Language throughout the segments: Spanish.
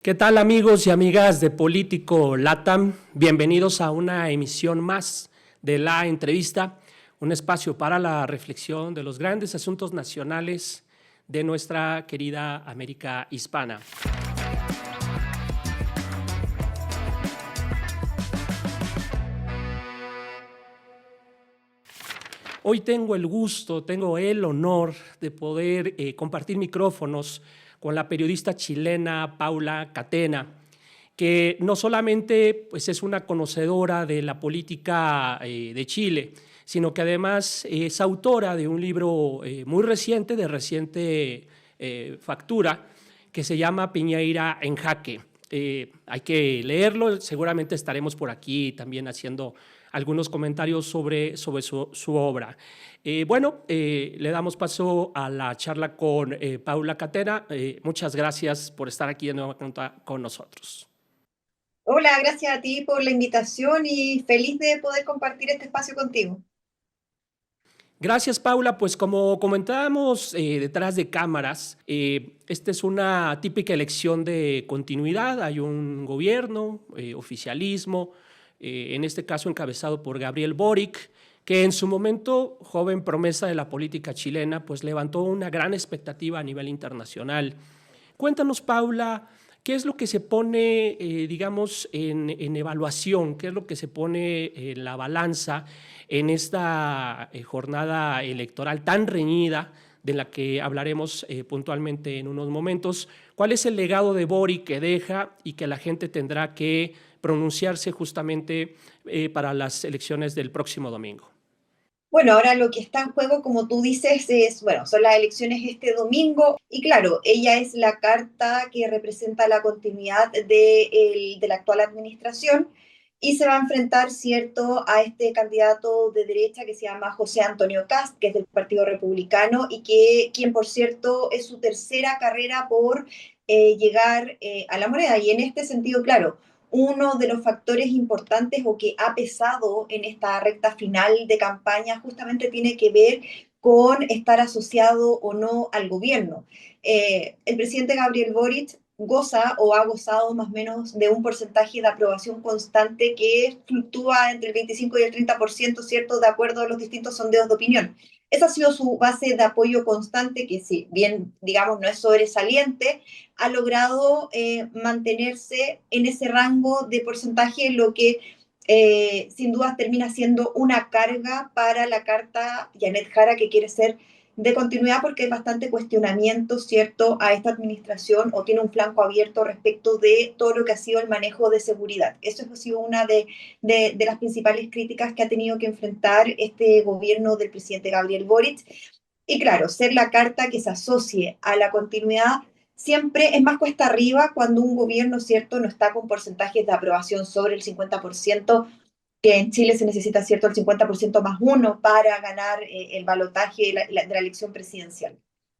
¿Qué tal amigos y amigas de Político LATAM? Bienvenidos a una emisión más de La Entrevista, un espacio para la reflexión de los grandes asuntos nacionales de nuestra querida América Hispana. Hoy tengo el gusto, tengo el honor de poder compartir micrófonos con la periodista chilena Paula Catena, que no solamente pues, es una conocedora de la política de Chile, sino que además es autora de un libro muy reciente, de reciente factura, que se llama Piñeira en Jaque. Hay que leerlo, seguramente estaremos por aquí también haciendo algunos comentarios sobre su obra. Le damos paso a la charla con Paula Catena. Muchas gracias por estar aquí de nuevo con nosotros. Hola, gracias a ti por la invitación y feliz de poder compartir este espacio contigo. Gracias, Paula. Pues como comentábamos detrás de cámaras, esta es una típica elección de continuidad. Hay un gobierno, oficialismo, en este caso encabezado por Gabriel Boric, que en su momento, joven promesa de la política chilena, pues levantó una gran expectativa a nivel internacional. Cuéntanos, Paula, ¿qué es lo que se pone, digamos, en evaluación? ¿Qué es lo que se pone en la balanza en esta jornada electoral tan reñida, de la que hablaremos puntualmente en unos momentos? ¿Cuál es el legado de Boric que deja y que la gente tendrá que pronunciarse justamente para las elecciones del próximo domingo? Bueno, ahora lo que está en juego, como tú dices, son las elecciones este domingo y claro, ella es la carta que representa la continuidad de la actual administración y se va a enfrentar, ¿cierto?, a este candidato de derecha que se llama José Antonio Kast, que es del Partido Republicano y quien, por cierto, es su tercera carrera por llegar a la moneda. Y en este sentido, claro, uno de los factores importantes o que ha pesado en esta recta final de campaña justamente tiene que ver con estar asociado o no al gobierno. El presidente Gabriel Boric goza o ha gozado más o menos de un porcentaje de aprobación constante que fluctúa entre el 25 y el 30%, ¿cierto?, de acuerdo a los distintos sondeos de opinión. Esa ha sido su base de apoyo constante, que si bien, digamos, no es sobresaliente, ha logrado mantenerse en ese rango de porcentaje, lo que sin duda termina siendo una carga para la carta Janet Jara, que quiere ser de continuidad porque hay bastante cuestionamiento, ¿cierto?, a esta administración o tiene un flanco abierto respecto de todo lo que ha sido el manejo de seguridad. Eso ha sido una de las principales críticas que ha tenido que enfrentar este gobierno del presidente Gabriel Boric. Y claro, ser la carta que se asocie a la continuidad siempre es más cuesta arriba cuando un gobierno, ¿cierto?, no está con porcentajes de aprobación sobre el 50%, que en Chile se necesita, ¿cierto?, el 50% más uno para ganar el balotaje de la elección presidencial.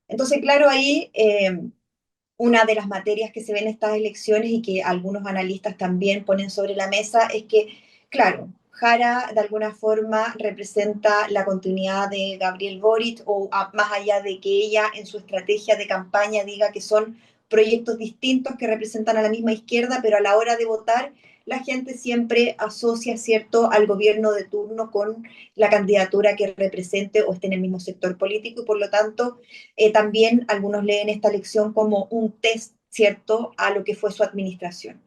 Entonces, claro, ahí una de las materias que se ven en estas elecciones y que algunos analistas también ponen sobre la mesa es que, claro, Jara de alguna forma representa la continuidad de Gabriel Boric o más allá de que ella en su estrategia de campaña diga que son proyectos distintos que representan a la misma izquierda, pero a la hora de votar la gente siempre asocia, ¿cierto?, al gobierno de turno con la candidatura que represente o esté en el mismo sector político y por lo tanto también algunos leen esta elección como un test, ¿cierto?, a lo que fue su administración.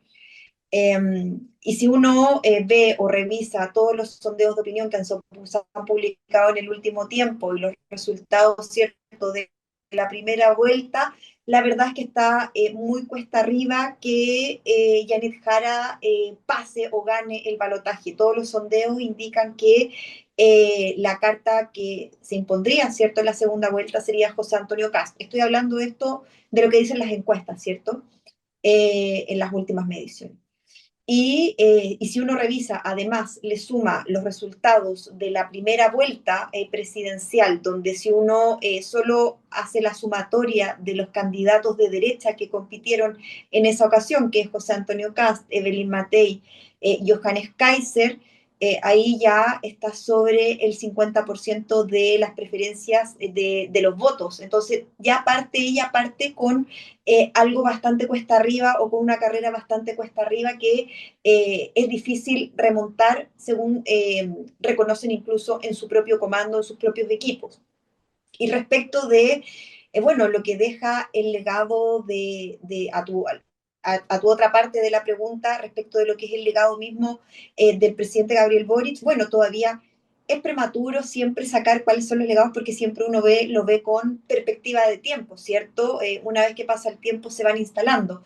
Y si uno ve o revisa todos los sondeos de opinión que se han publicado en el último tiempo y los resultados, ¿cierto?, de la primera vuelta, la verdad es que está muy cuesta arriba que Janet Jara pase o gane el balotaje. Todos los sondeos indican que la carta que se impondría, ¿cierto?, en la segunda vuelta sería José Antonio Kast. Estoy hablando de esto, de lo que dicen las encuestas, ¿cierto?, en las últimas mediciones. Y si uno revisa, además, le suma los resultados de la primera vuelta presidencial, donde si uno solo hace la sumatoria de los candidatos de derecha que compitieron en esa ocasión, que es José Antonio Kast, Evelyn Matei, Johannes Kaiser, ahí ya está sobre el 50% de las preferencias de los votos. Entonces ella parte con algo bastante cuesta arriba o con una carrera bastante cuesta arriba que es difícil remontar según reconocen incluso en su propio comando, en sus propios equipos. Y respecto de, bueno, lo que deja el legado a tu otra parte de la pregunta respecto de lo que es el legado mismo del presidente Gabriel Boric, bueno, todavía es prematuro siempre sacar cuáles son los legados porque siempre uno lo ve con perspectiva de tiempo, ¿cierto? Una vez que pasa el tiempo se van instalando,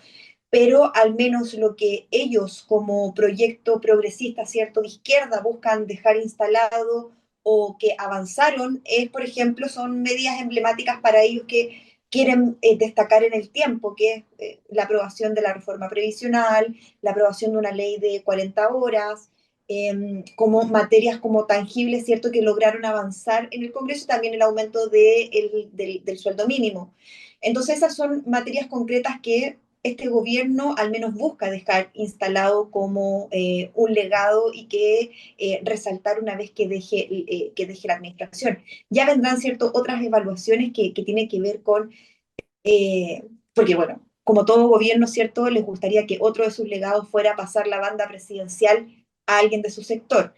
pero al menos lo que ellos como proyecto progresista, ¿cierto?, de izquierda buscan dejar instalado o que avanzaron, es, por ejemplo, son medidas emblemáticas para ellos que quieren destacar en el tiempo, que es la aprobación de la reforma previsional, la aprobación de una ley de 40 horas, como materias como tangibles, ¿cierto?, que lograron avanzar en el Congreso, también el aumento del sueldo mínimo. Entonces, esas son materias concretas que este gobierno al menos busca dejar instalado como un legado y que resaltar una vez que deje la administración. Ya vendrán, ¿cierto?, otras evaluaciones que tienen que ver con, porque bueno, como todo gobierno, ¿cierto?, les gustaría que otro de sus legados fuera pasar la banda presidencial a alguien de su sector.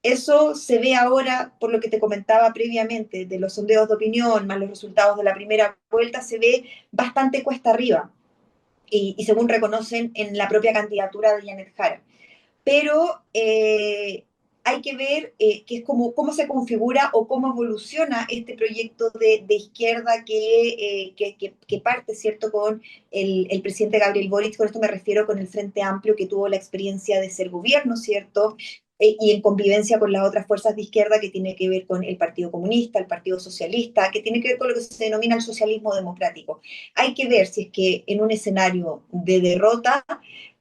Eso se ve ahora, por lo que te comentaba previamente, de los sondeos de opinión, más los resultados de la primera vuelta, se ve bastante cuesta arriba y según reconocen en la propia candidatura de Janet Jara. Pero hay que ver que es cómo se configura o cómo evoluciona este proyecto de izquierda que parte, ¿cierto?, con el presidente Gabriel Boric. Con esto me refiero con el Frente Amplio, que tuvo la experiencia de ser gobierno, ¿cierto?, y en convivencia con las otras fuerzas de izquierda que tiene que ver con el Partido Comunista, el Partido Socialista, que tiene que ver con lo que se denomina el socialismo democrático. Hay que ver si es que en un escenario de derrota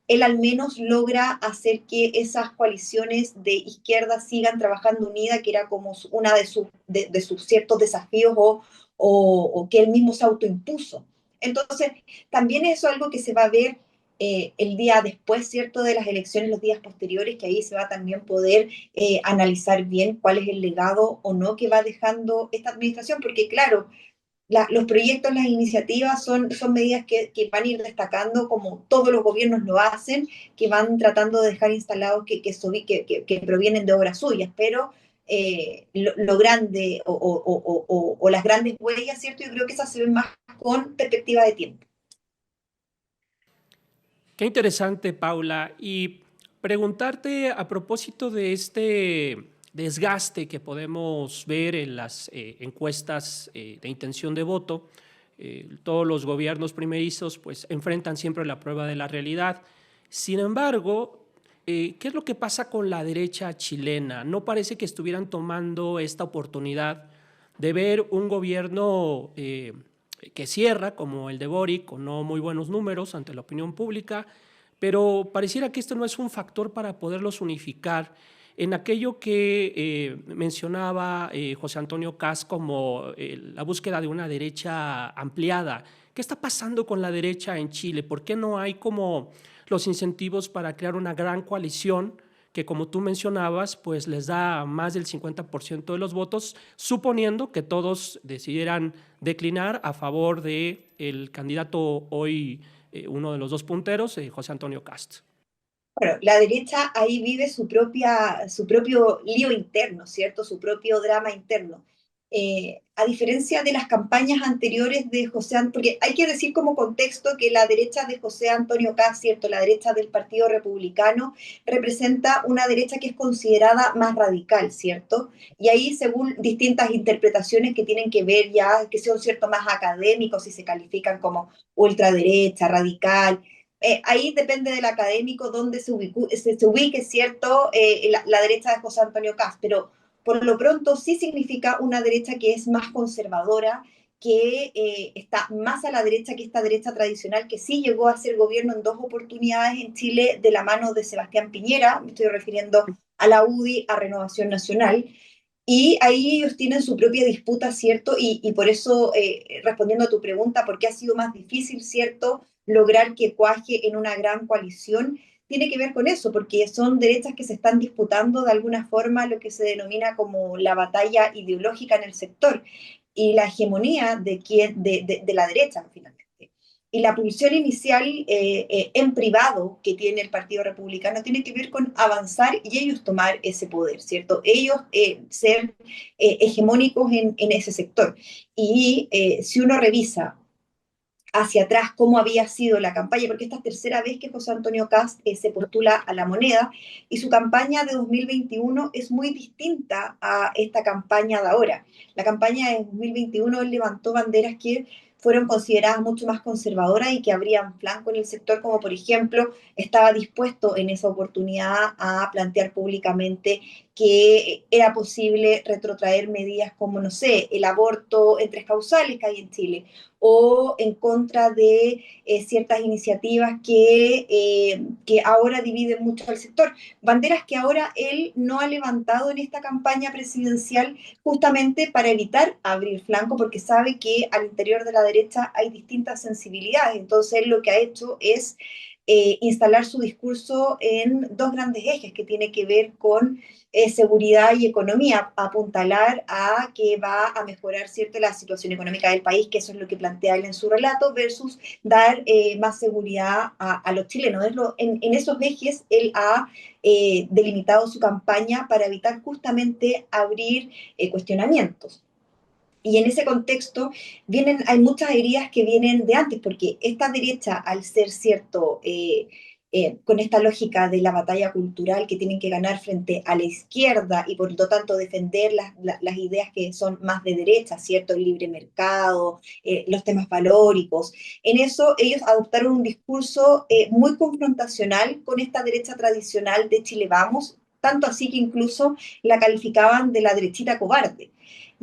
él al menos logra hacer que esas coaliciones de izquierda sigan trabajando unida, que era como una de sus ciertos desafíos o que él mismo se autoimpuso. Entonces, también eso es algo que se va a ver el día después, ¿cierto?, de las elecciones, los días posteriores, que ahí se va a también poder analizar bien cuál es el legado o no que va dejando esta administración, porque claro, los proyectos, las iniciativas son medidas que van a ir destacando, como todos los gobiernos lo hacen, que van tratando de dejar instalados que provienen de obras suyas, pero lo grande o las grandes huellas, ¿cierto? Yo creo que esas se ven más con perspectiva de tiempo. Qué interesante, Paula. Y preguntarte a propósito de este desgaste que podemos ver en las encuestas de intención de voto. Todos los gobiernos primerizos pues enfrentan siempre la prueba de la realidad. Sin embargo, ¿qué es lo que pasa con la derecha chilena? No parece que estuvieran tomando esta oportunidad de ver un gobierno que cierra, como el de Boric, con no muy buenos números ante la opinión pública, pero pareciera que esto no es un factor para poderlos unificar en aquello que mencionaba José Antonio Kast como la búsqueda de una derecha ampliada. ¿Qué está pasando con la derecha en Chile? ¿Por qué no hay como los incentivos para crear una gran coalición que, como tú mencionabas, pues les da más del 50% de los votos, suponiendo que todos decidieran declinar a favor del candidato hoy, uno de los dos punteros, José Antonio Kast? Bueno, la derecha ahí vive su propio lío interno, ¿cierto? Su propio drama interno. A diferencia de las campañas anteriores de José Antonio, porque hay que decir como contexto que la derecha de José Antonio Kast, ¿cierto?, la derecha del Partido Republicano, representa una derecha que es considerada más radical, ¿cierto? Y ahí, según distintas interpretaciones que tienen que ver ya, que son, ¿cierto?, más académicos y se califican como ultraderecha, radical, ahí depende del académico dónde se ubique, ¿cierto?, la derecha de José Antonio Kast, pero por lo pronto sí significa una derecha que es más conservadora, que está más a la derecha que esta derecha tradicional, que sí llegó a ser gobierno en dos oportunidades en Chile de la mano de Sebastián Piñera, me estoy refiriendo a la UDI, a Renovación Nacional, y ahí ellos tienen su propia disputa, ¿cierto? Y por eso, respondiendo a tu pregunta, ¿por qué ha sido más difícil, ¿cierto?, lograr que cuaje en una gran coalición? tiene que ver con eso, porque son derechas que se están disputando de alguna forma lo que se denomina como la batalla ideológica en el sector y la hegemonía de la derecha, finalmente. Y la pulsión inicial en privado que tiene el Partido Republicano tiene que ver con avanzar y ellos tomar ese poder, ¿cierto? Ellos ser hegemónicos en ese sector. Y si uno revisa hacia atrás cómo había sido la campaña, porque esta es tercera vez que José Antonio Kast se postula a la moneda y su campaña de 2021 es muy distinta a esta campaña de ahora. La campaña de 2021 él levantó banderas que fueron consideradas mucho más conservadoras y que abrían flanco en el sector, como por ejemplo estaba dispuesto en esa oportunidad a plantear públicamente que era posible retrotraer medidas como, no sé, el aborto en tres causales que hay en Chile, o en contra de ciertas iniciativas que ahora dividen mucho al sector. Banderas que ahora él no ha levantado en esta campaña presidencial justamente para evitar abrir flanco, porque sabe que al interior de la derecha hay distintas sensibilidades. Entonces él lo que ha hecho es instalar su discurso en dos grandes ejes que tiene que ver con seguridad y economía, apuntalar a que va a mejorar cierto, la situación económica del país, que eso es lo que plantea él en su relato, versus dar más seguridad a los chilenos. En esos ejes él ha delimitado su campaña para evitar justamente abrir cuestionamientos. Y en ese contexto hay muchas heridas que vienen de antes, porque esta derecha, al ser cierto, con esta lógica de la batalla cultural que tienen que ganar frente a la izquierda y por lo tanto defender las ideas que son más de derecha, ¿cierto? El libre mercado, los temas valóricos. En eso ellos adoptaron un discurso muy confrontacional con esta derecha tradicional de Chile Vamos, tanto así que incluso la calificaban de la derechita cobarde.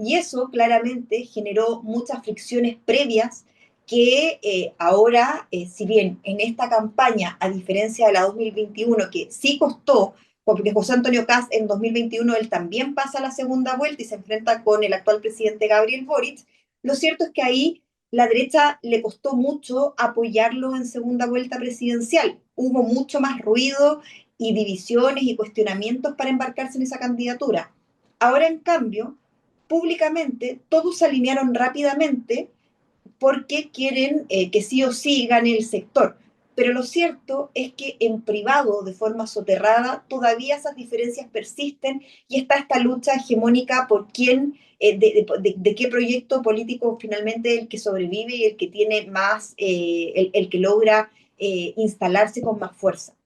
Y eso claramente generó muchas fricciones previas que ahora, si bien en esta campaña, a diferencia de la 2021, que sí costó, porque José Antonio Kast en 2021 él también pasa a la segunda vuelta y se enfrenta con el actual presidente Gabriel Boric, lo cierto es que ahí la derecha le costó mucho apoyarlo en segunda vuelta presidencial. Hubo mucho más ruido y divisiones y cuestionamientos para embarcarse en esa candidatura. Ahora, en cambio, públicamente todos se alinearon rápidamente porque quieren que sí o sí gane el sector. Pero lo cierto es que en privado, de forma soterrada, todavía esas diferencias persisten y está esta lucha hegemónica por quién, de qué proyecto político finalmente el que sobrevive y el que tiene más, el que logra instalarse con más fuerza.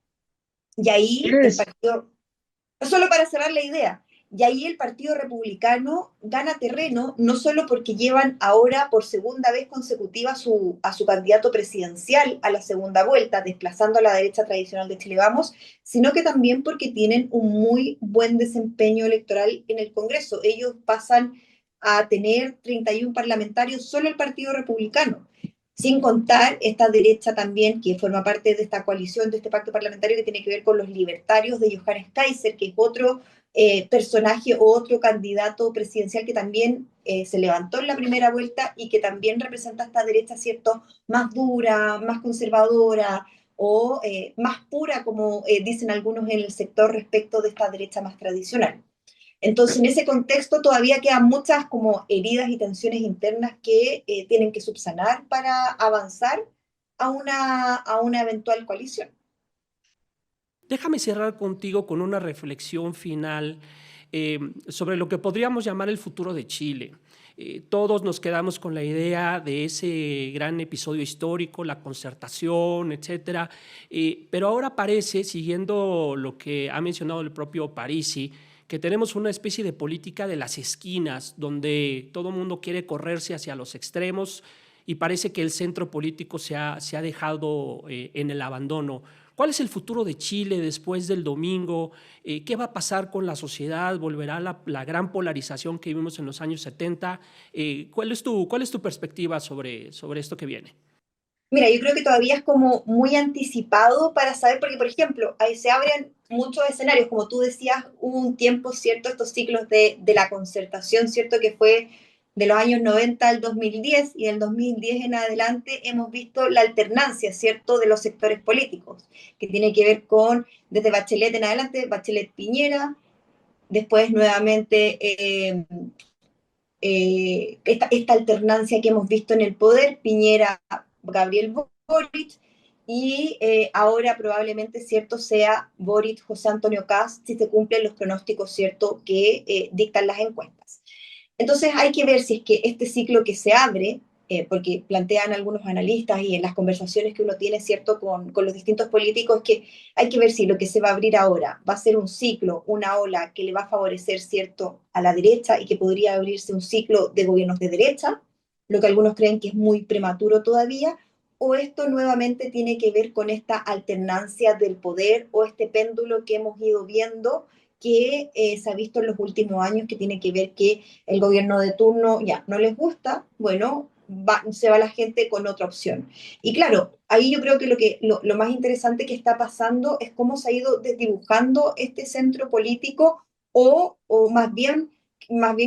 Y ahí el ¿Quieres? partido, solo para cerrar la idea, y ahí el Partido Republicano gana terreno, no solo porque llevan ahora por segunda vez consecutiva a su candidato presidencial a la segunda vuelta, desplazando a la derecha tradicional de Chile Vamos, sino que también porque tienen un muy buen desempeño electoral en el Congreso. Ellos pasan a tener 31 parlamentarios solo el Partido Republicano, sin contar esta derecha también que forma parte de esta coalición, de este pacto parlamentario que tiene que ver con los libertarios de Johannes Kaiser, que es otro personaje o otro candidato presidencial que también se levantó en la primera vuelta y que también representa esta derecha, ¿cierto?, más dura, más conservadora o más pura, como dicen algunos en el sector respecto de esta derecha más tradicional. Entonces, en ese contexto todavía quedan muchas como heridas y tensiones internas que tienen que subsanar para avanzar a una eventual coalición. Déjame cerrar contigo con una reflexión final sobre lo que podríamos llamar el futuro de Chile. Todos nos quedamos con la idea de ese gran episodio histórico, la concertación, etcétera. Pero ahora parece, siguiendo lo que ha mencionado el propio Parisi, que tenemos una especie de política de las esquinas, donde todo el mundo quiere correrse hacia los extremos y parece que el centro político se ha dejado en el abandono. ¿Cuál es el futuro de Chile después del domingo? ¿Qué va a pasar con la sociedad? ¿Volverá la gran polarización que vimos en los años 70? ¿Cuál es tu perspectiva sobre esto que viene? Mira, yo creo que todavía es como muy anticipado para saber, porque por ejemplo, ahí se abren muchos escenarios, como tú decías, hubo un tiempo, ¿cierto? Estos ciclos de la concertación, ¿cierto? Que fue de los años 90 al 2010 y del 2010 en adelante hemos visto la alternancia, ¿cierto?, de los sectores políticos, que tiene que ver con, desde Bachelet en adelante, Bachelet Piñera, después nuevamente esta alternancia que hemos visto en el poder, Piñera, Gabriel Boric, y ahora probablemente, ¿cierto?, sea Boric, José Antonio Kast, si se cumplen los pronósticos, ¿cierto?, que dictan las encuestas. Entonces hay que ver si es que este ciclo que se abre, porque plantean algunos analistas y en las conversaciones que uno tiene, ¿cierto?, con los distintos políticos, que hay que ver si lo que se va a abrir ahora va a ser un ciclo, una ola que le va a favorecer, ¿cierto?, a la derecha y que podría abrirse un ciclo de gobiernos de derecha, lo que algunos creen que es muy prematuro todavía, o esto nuevamente tiene que ver con esta alternancia del poder o este péndulo que hemos ido viendo que se ha visto en los últimos años, que tiene que ver que el gobierno de turno ya no les gusta, bueno, se va la gente con otra opción. Y claro, ahí yo creo que lo más interesante que está pasando es cómo se ha ido desdibujando este centro político o más bien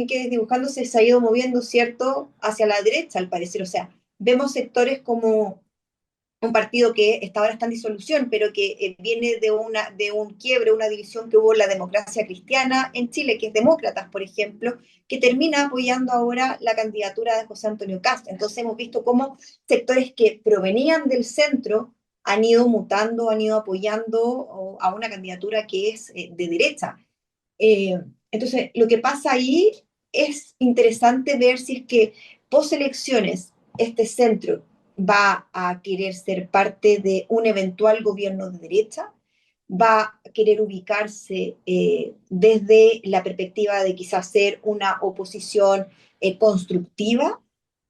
que desdibujándose se ha ido moviendo, ¿cierto?, hacia la derecha, al parecer. O sea, vemos sectores como un partido que está ahora está en disolución, pero que viene de un quiebre, una división que hubo en la democracia cristiana en Chile, que es Demócratas, por ejemplo, que termina apoyando ahora la candidatura de José Antonio Kast. Entonces hemos visto cómo sectores que provenían del centro han ido mutando, han ido apoyando a una candidatura que es de derecha. Eh, entonces, lo que pasa ahí es interesante ver si es que post elecciones este centro va a querer ser parte de un eventual gobierno de derecha, va a querer ubicarse desde la perspectiva de quizás ser una oposición constructiva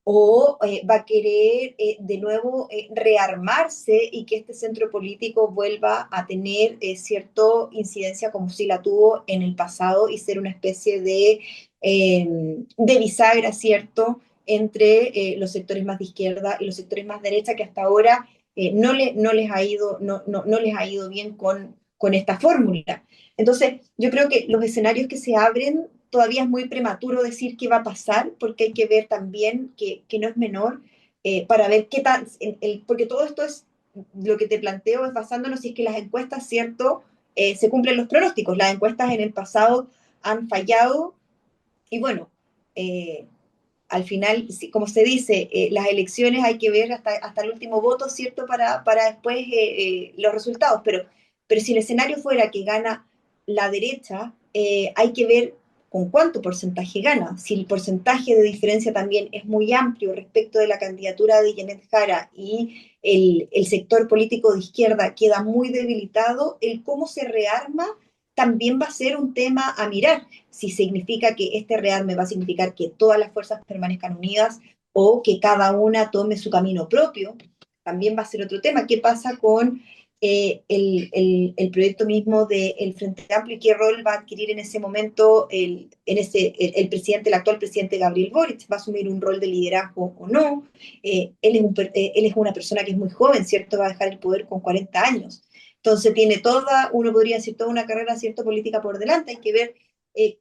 o va a querer de nuevo rearmarse y que este centro político vuelva a tener cierta incidencia como si la tuvo en el pasado y ser una especie de bisagra, ¿cierto?, entre los sectores más de izquierda y los sectores más derecha que hasta ahora no les ha ido, no les ha ido bien con esta fórmula. Entonces, yo creo que los escenarios que se abren todavía es muy prematuro decir qué va a pasar, porque hay que ver también que no es menor, para ver qué tal, porque todo esto es, lo que te planteo es basándonos si es que las encuestas, ¿cierto?, se cumplen los pronósticos. Las encuestas en el pasado han fallado y bueno, eh, al final, como se dice, las elecciones hay que ver hasta el último voto, ¿cierto?, para después los resultados. Pero si el escenario fuera que gana la derecha, hay que ver con cuánto porcentaje gana. Si el porcentaje de diferencia también es muy amplio respecto de la candidatura de Janet Jara y el sector político de izquierda queda muy debilitado, el cómo se rearma también va a ser un tema a mirar si significa que este rearme va a significar que todas las fuerzas permanezcan unidas o que cada una tome su camino propio, también va a ser otro tema. ¿Qué pasa con el proyecto mismo del Frente Amplio y qué rol va a adquirir en ese momento el presidente, el actual presidente Gabriel Boric? ¿Va a asumir un rol de liderazgo o no? Él es una persona que es muy joven, ¿cierto? Va a dejar el poder con 40 años. Entonces tiene toda, uno podría decir, toda una carrera, ¿cierto?, política por delante. Hay que ver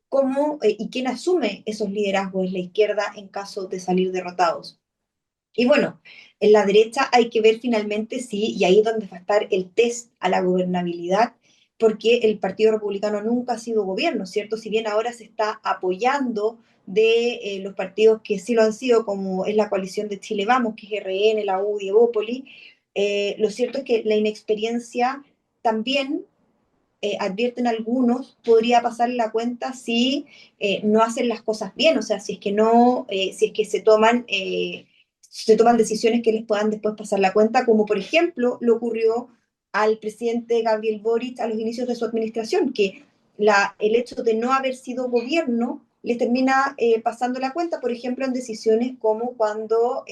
cómo y quién asume esos liderazgos en la izquierda en caso de salir derrotados. Y bueno, en la derecha hay que ver finalmente si, y ahí es donde va a estar el test a la gobernabilidad, porque el Partido Republicano nunca ha sido gobierno, ¿cierto? Si bien ahora se está apoyando de los partidos que sí lo han sido, como es la coalición de Chile Vamos, que es RN, la U y Evópoli, lo cierto es que la inexperiencia también advierten algunos, podría pasar la cuenta si no hacen las cosas bien, o sea, si es que no, si es que se toman decisiones que les puedan después pasar la cuenta, como por ejemplo le ocurrió al presidente Gabriel Boric a los inicios de su administración, que el hecho de no haber sido gobierno les termina pasando la cuenta, por ejemplo, en decisiones como cuando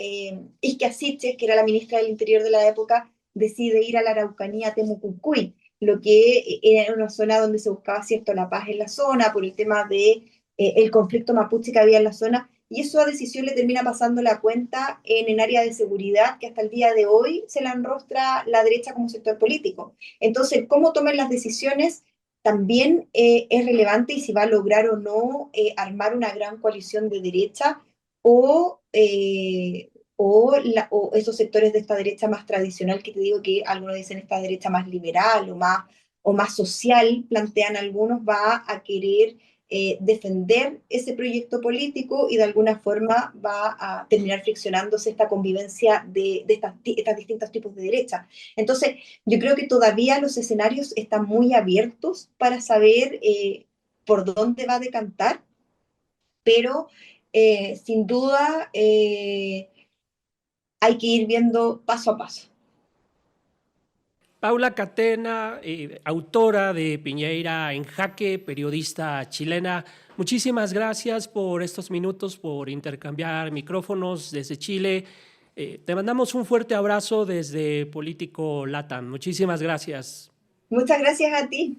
Isquia Siches, que era la ministra del Interior de la época, decide ir a la Araucanía Temucucuy, lo que era una zona donde se buscaba, cierto, la paz en la zona por el tema de el conflicto mapuche que había en la zona, y eso a decisión le termina pasando la cuenta en área de seguridad que hasta el día de hoy se la enrostra la derecha como sector político. Entonces, cómo tomen las decisiones también es relevante y si va a lograr o no armar una gran coalición de derecha o, o esos sectores de esta derecha más tradicional, que te digo que algunos dicen esta derecha más liberal o más social, plantean algunos, va a querer defender ese proyecto político y de alguna forma va a terminar friccionándose esta convivencia de estas distintos tipos de derecha. Entonces, yo creo que todavía los escenarios están muy abiertos para saber por dónde va a decantar, pero sin duda hay que ir viendo paso a paso. Paula Catena, autora de Piñeira en Jaque, periodista chilena, muchísimas gracias por estos minutos, por intercambiar micrófonos desde Chile. Te mandamos un fuerte abrazo desde Político Latam. Muchísimas gracias. Muchas gracias a ti.